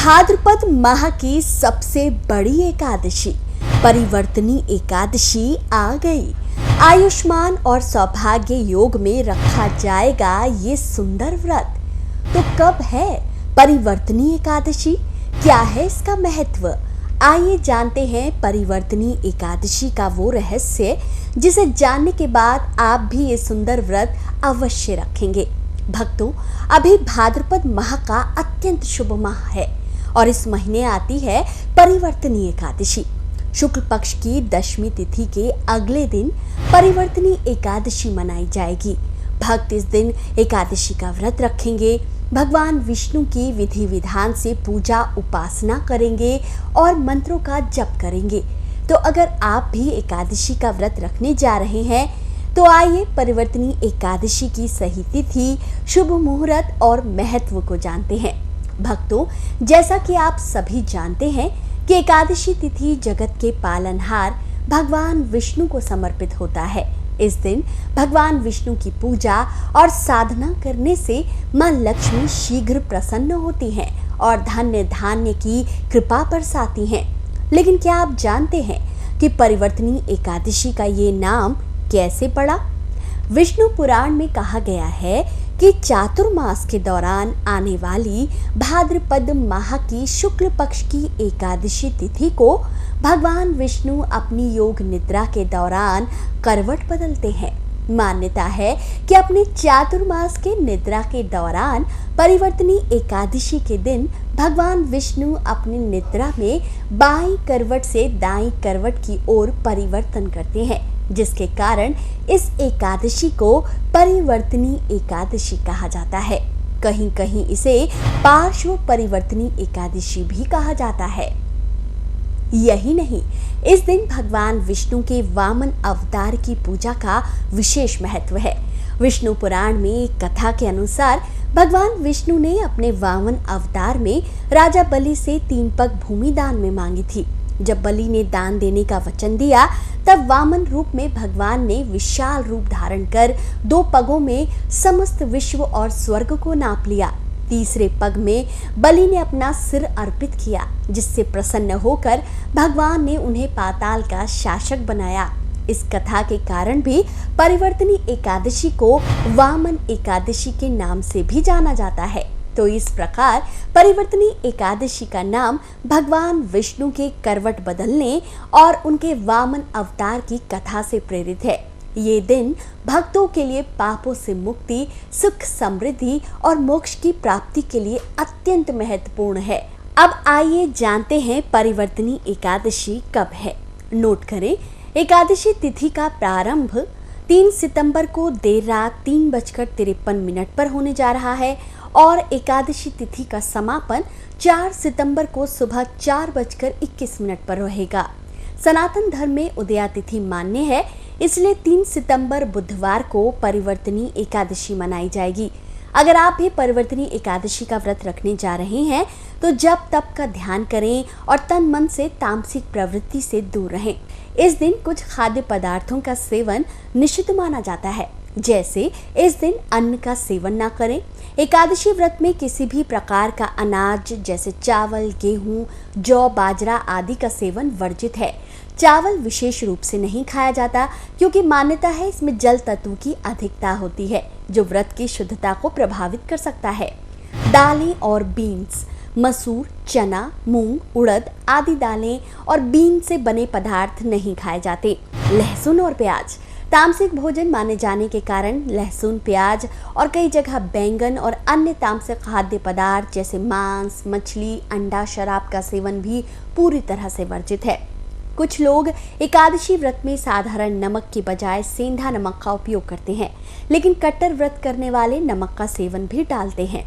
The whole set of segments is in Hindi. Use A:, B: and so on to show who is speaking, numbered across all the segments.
A: भाद्रपद माह की सबसे बड़ी एकादशी परिवर्तनी एकादशी आ गई। आयुष्मान और सौभाग्य योग में रखा जाएगा ये सुंदर व्रत। तो कब है परिवर्तनी एकादशी, क्या है इसका महत्व? आइए जानते हैं परिवर्तनी एकादशी का वो रहस्य जिसे जानने के बाद आप भी ये सुंदर व्रत अवश्य रखेंगे। भक्तों, अभी भाद्रपद माह का अत्यंत शुभ माह है और इस महीने आती है परिवर्तनी एकादशी। शुक्ल पक्ष की दशमी तिथि के अगले दिन परिवर्तनी एकादशी मनाई जाएगी। भक्त इस दिन एकादशी का व्रत रखेंगे, भगवान विष्णु की विधि विधान से पूजा उपासना करेंगे और मंत्रों का जप करेंगे। तो अगर आप भी एकादशी का व्रत रखने जा रहे हैं तो आइए परिवर्तनी एकादशी की सही तिथि, शुभ मुहूर्त और महत्व को जानते हैं। भक्तों, जैसा कि आप सभी जानते हैं कि एकादशी तिथि जगत के पालनहार भगवान विष्णु को समर्पित होता है। इस दिन भगवान विष्णु की पूजा और साधना करने से मां लक्ष्मी शीघ्र प्रसन्न होती हैं और धन्य धान्य की कृपा बरसाती हैं। लेकिन क्या आप जानते हैं कि परिवर्तनी एकादशी का ये नाम कैसे पड़ा? विष्णु पुराण में कहा गया है कि चातुर्मास के दौरान आने वाली भाद्रपद माह की शुक्ल पक्ष की एकादशी तिथि को भगवान विष्णु अपनी योग निद्रा के दौरान करवट बदलते हैं। मान्यता है कि अपने चातुर्मास के निद्रा के दौरान परिवर्तनी एकादशी के दिन भगवान विष्णु अपनी निद्रा में बाईं करवट से दाईं करवट की ओर परिवर्तन करते हैं, जिसके कारण इस एकादशी को परिवर्तनी एकादशी कहा जाता है। कहीं कहीं इसे पार्श्व परिवर्तनी एकादशी भी कहा जाता है। यही नहीं, इस दिन भगवान विष्णु के वामन अवतार की पूजा का विशेष महत्व है। विष्णु पुराण में एक कथा के अनुसार भगवान विष्णु ने अपने वामन अवतार में राजा बलि से 3 पग भूमि दान में मांगी थी। जब बलि ने दान देने का वचन दिया तब वामन रूप में भगवान ने विशाल रूप धारण कर 2 पगों में समस्त विश्व और स्वर्ग को नाप लिया। तीसरे पग में बलि ने अपना सिर अर्पित किया, जिससे प्रसन्न होकर भगवान ने उन्हें पाताल का शासक बनाया। इस कथा के कारण भी परिवर्तनी एकादशी को वामन एकादशी के नाम से भी जाना जाता है। तो इस प्रकार परिवर्तनी एकादशी का नाम भगवान विष्णु के करवट बदलने और उनके वामन अवतार की कथा से प्रेरित है। ये दिन भक्तों के लिए पापों से मुक्ति, सुख, समृद्धि और मोक्ष की प्राप्ति के लिए अत्यंत महत्वपूर्ण है। अब आइए जानते हैं परिवर्तनी एकादशी कब है। नोट करें, एकादशी तिथि का प्रारंभ 3 सितंबर को देर रात 3:53 पर होने जा रहा है और एकादशी तिथि का समापन 4 सितंबर को सुबह 4:21 पर रहेगा। सनातन धर्म में उदया तिथि मान्य है, इसलिए 3 सितंबर बुधवार को परिवर्तनी एकादशी मनाई जाएगी। अगर आप भी परिवर्तनी एकादशी का व्रत रखने जा रहे हैं तो जप तप का ध्यान करें और तन मन से तामसिक प्रवृत्ति से दूर रहें। इस दिन कुछ खाद्य पदार्थों का सेवन निषिद्ध माना जाता है, जैसे इस दिन अन्न का सेवन ना करें। एकादशी व्रत में किसी भी प्रकार का अनाज जैसे चावल, गेहूं, जौ, बाजरा आदि का सेवन वर्जित है। चावल विशेष रूप से नहीं खाया जाता क्योंकि मान्यता है इसमें जल तत्व की अधिकता होती है, जो व्रत की शुद्धता को प्रभावित कर सकता है। दालें और बीन्स, मसूर, चना, मूंग, उड़द आदि दालें और बीन से बने पदार्थ नहीं खाए जाते। लहसुन और प्याज तामसिक भोजन माने जाने के कारण लहसुन, प्याज और कई जगह बैंगन और अन्य तामसिक खाद्य पदार्थ जैसे मांस, मछली, अंडा, शराब का सेवन भी पूरी तरह से वर्जित है। कुछ लोग एकादशी व्रत में साधारण नमक की बजाय सेंधा नमक का उपयोग करते हैं, लेकिन कट्टर व्रत करने वाले नमक का सेवन भी टालते हैं।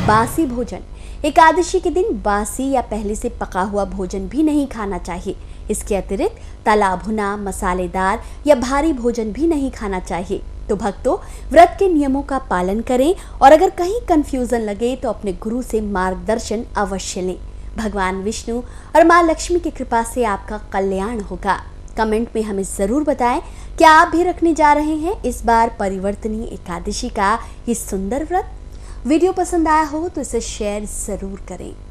A: बासी भोजन, एकादशी के दिन बासी या पहले से पका हुआ भोजन भी नहीं खाना चाहिए। इसके अतिरिक्त तला भुना, मसालेदार या भारी भोजन भी नहीं खाना चाहिए। तो भक्तों, व्रत के नियमों का पालन करें और अगर कहीं कंफ्यूजन लगे तो अपने गुरु से मार्गदर्शन अवश्य लें। भगवान विष्णु और मां लक्ष्मी की कृपा से आपका कल्याण होगा। कमेंट में हमें जरूर बताएं, क्या आप भी रखने जा रहे हैं इस बार परिवर्तनी एकादशी का ये सुंदर व्रत? वीडियो पसंद आया हो तो इसे शेयर जरूर करें।